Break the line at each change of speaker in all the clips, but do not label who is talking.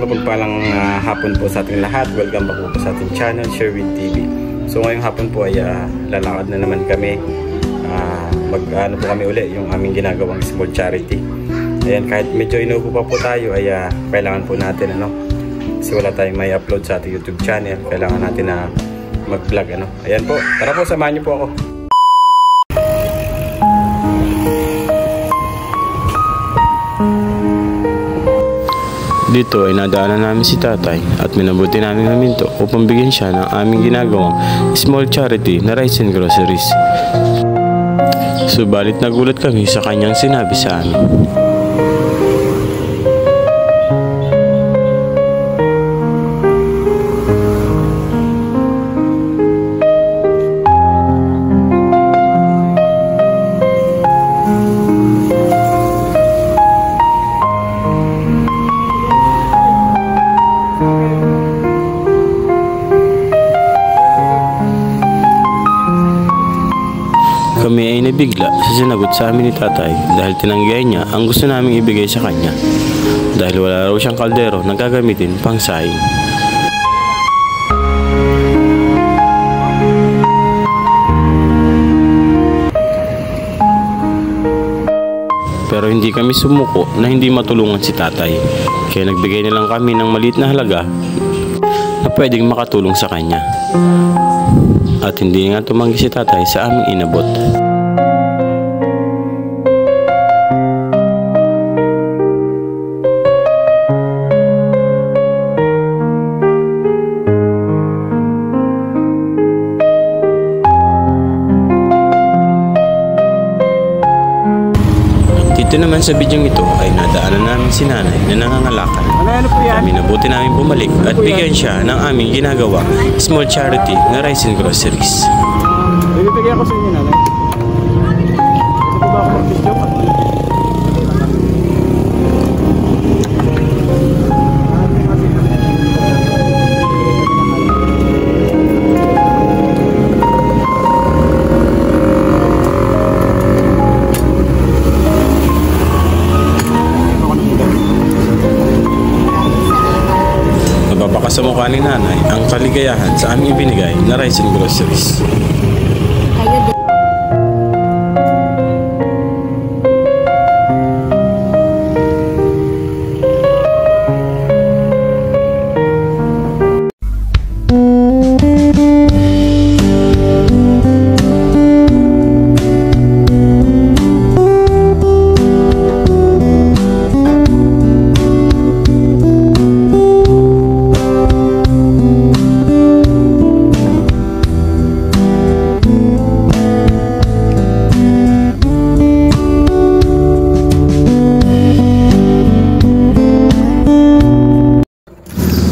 mapagpalang hapon po sa ating lahat. Welcome back po sa ating channel, Sherwin TV. So ngayong hapon po ay lalakad na naman kami. Mag-ano po kami uli yung aming ginagawang small charity. Ayan, kahit medyo inuupo pa po tayo ay kailangan po natin kasi wala tayong may upload sa ating YouTube channel. Kailangan natin na mag-vlog Ayan po, tara po, samahan niyo po ako. Dito ay nadaanan namin si tatay at minabuti namin huminto upang bigyan siya ng aming ginagawang small charity na rice and groceries. Subalit nagulat kami sa kanyang sinabi sa amin. Kami ay nabigla sa sinagot sa amin ni tatay dahil tinanggihan niya ang gusto naming ibigay sa kanya dahil wala raw siyang kaldero na gagamitin pang saing. Pero hindi kami sumuko na hindi matulungan si tatay, kaya nagbigay na lang kami ng maliit na halaga na pwedeng makatulong sa kanya. At hindi nga tumanggi si tatay sa aming inabot. Dito naman sa bidyong ito ay nadaanan namin si nanay na nangangalakal. Kami nabuti namin bumalik at bigyan siya ng aming ginagawa small charity na rice and groceries.
Bibigyan ko sa inyo, nanay. Ito po ba ako mag-video?
Mababaka sa mukha ni nanay ang kaligayahan sa aming ibinigay na rice and groceries.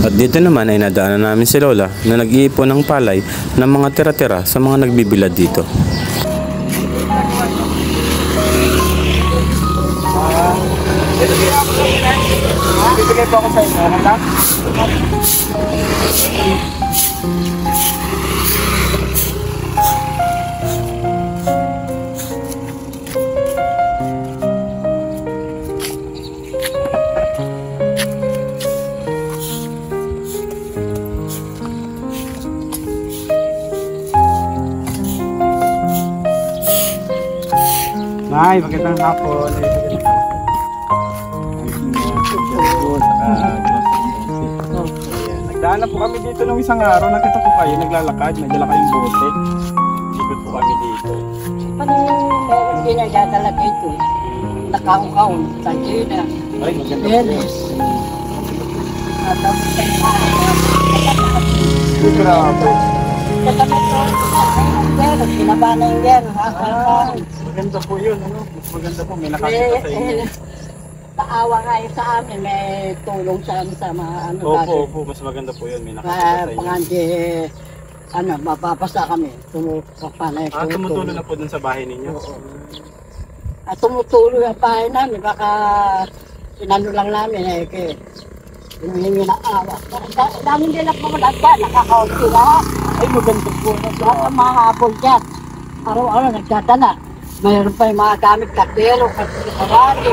At dito naman ay nadaanan namin si Lola na nag-iipon ng palay ng mga tira-tira sa mga nagbibilad dito.
Bibigay po ako sa inyo, anak. Nay, magandang hapon. Nagdaan na po kami dito nung isang araw. Nakita ko kayo, naglalakad. Nagdala kayong bote. Ikot po kami dito.
Ano meron din ang dadala dito? Nakaong-kaong, Sanjina,
Ay, maganda po.
Elis. At ang
Grabe.
pero pinaba na yung yan.
Maganda po yun. Mas maganda po. May nakakita sa inyo.
Paawa kayo sa amin, may tulong sa amin sa mga
Opo, mas maganda po yun. May nakakita sa inyo.
Pangandi, mapapasa kami. Panay
Tumutulo na po dun sa bahay ninyo.
At tumutulo yung bahay namin, baka inano lang namin hinihingi na awa. Namin din ang pamalat ka, nakakaunti na.
Ay, maganda po.
Lahat ang mga hapon dyan. Araw-araw nagdadala. Mayroon pa yung mga gamit, katero, karani.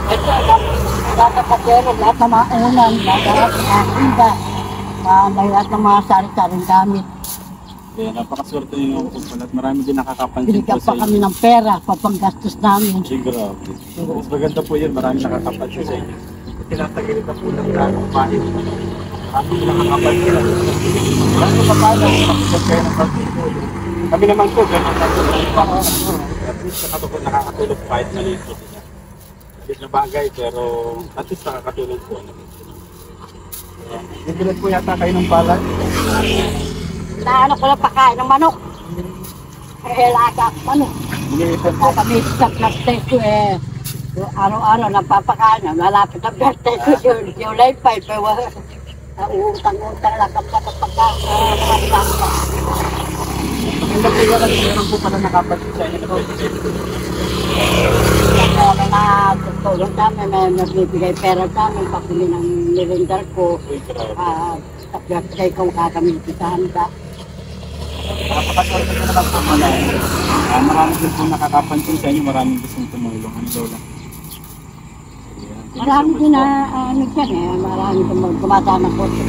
Ito, lahat ng katero, lahat ng mga unan, lahat ng mga tinda, lahat ng mga sari-saring gamit.
Kaya napakaswerte niyo po pala at marami din nakakapansin
Binigyan
po
pa
sa
kami
inyo.
ng pera, papanggastos namin.
Ay, grabe. Mas maganda po yun, marami nakakapansin sa inyo. Tinatagilid na po ng lalong pahin. Kami nakakapansin. Lalo pa paano, makikita kayo ng pagtutulong. Kami naman po, ganun natin. At least nakakatulog kahit maliit po siya. Maliit na bagay, pero at least nakakatulog po. Nagulat po yata kayo ng balat.
Naano ko lang pakain ng manok. Laga ako manok. Kami sa birthday ko araw-araw napapakain. Malapit ang birthday ko yun. July 5, utang-utang lang kapag pagkain.
Maganda po yun at meron po pala nakapansin sa inyo.
Kaya na tutulong namin, may nagbibigay pera sa amin, pakuli ng nilindar ko.
Uy, grabe.
Sa birthday ko kakamitin sa handa.
Napakaswerte ko naman po pala. Marami din po nakakapansin sa inyo, maraming gustong tumulong. Ano daw lang?
Marami din na ano dyan marami din gumadaan ng kotse.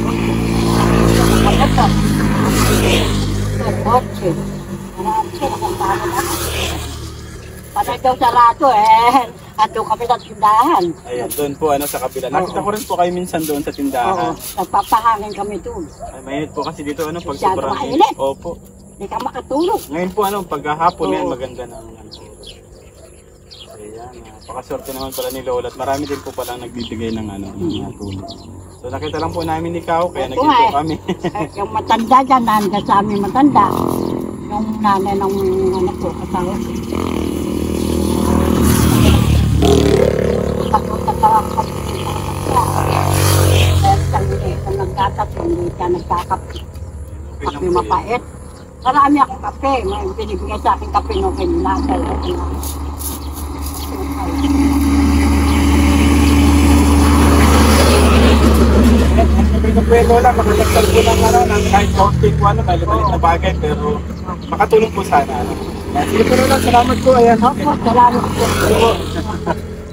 Kotse. Marami din nakasama na. Panay daw sarado andun kami sa tindahan.
Ayan, doon po sa kabila. Nakita ko rin po kayo minsan doon sa
Oo,
tindahan.
nagpapahangin kami doon.
Ay, mainit po kasi dito pag
Masyado
sobrang
mainit.
Opo.
Hindi ka makatulog.
Ngayon po paghahapon yan,
Oo.
maganda na. Ayan, napakaswerte naman pala ni Lola at marami din po palang nagbibigay ng mga tulong. So nakita lang po namin ikaw, kaya
Ito
nagkito
nga
kami.
Yung matanda dyan, nandiyan sa amin matanda. Yung nanay ng anak ko, kasama ko. Takot-takot kami. Kung nagtatatong, hindi ka nagkakape. Kape mapait. Marami akong kape. May binibigay sa akin kape nung kinasal.
Ito po yung Lola, makasagtal po ng kahit konting po maliit na bagay, pero makatulong po sana. Sige po Lola, salamat po. Ayan.
Opo, salamat po.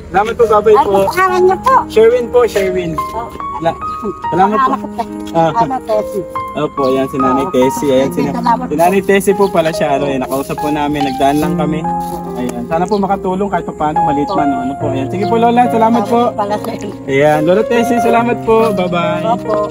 Salamat po, babay
Ay,
po.
pangalan niyo po.
Sherwin po, Sherwin. Salamat po.
Ano, Tessie?
Opo, ayan si Nanay Tessie. Ayan si Nanay Tessie po pala siya. Nakausap po namin, nagdaan lang kami. Ayan, sana po makatulong kahit pa paano, maliit man. Ano po, ayan. Sige po Lola, salamat po.
Pala sa inyo.
Ayan, Lola Tessie, salamat po. Bye-bye.
Opo.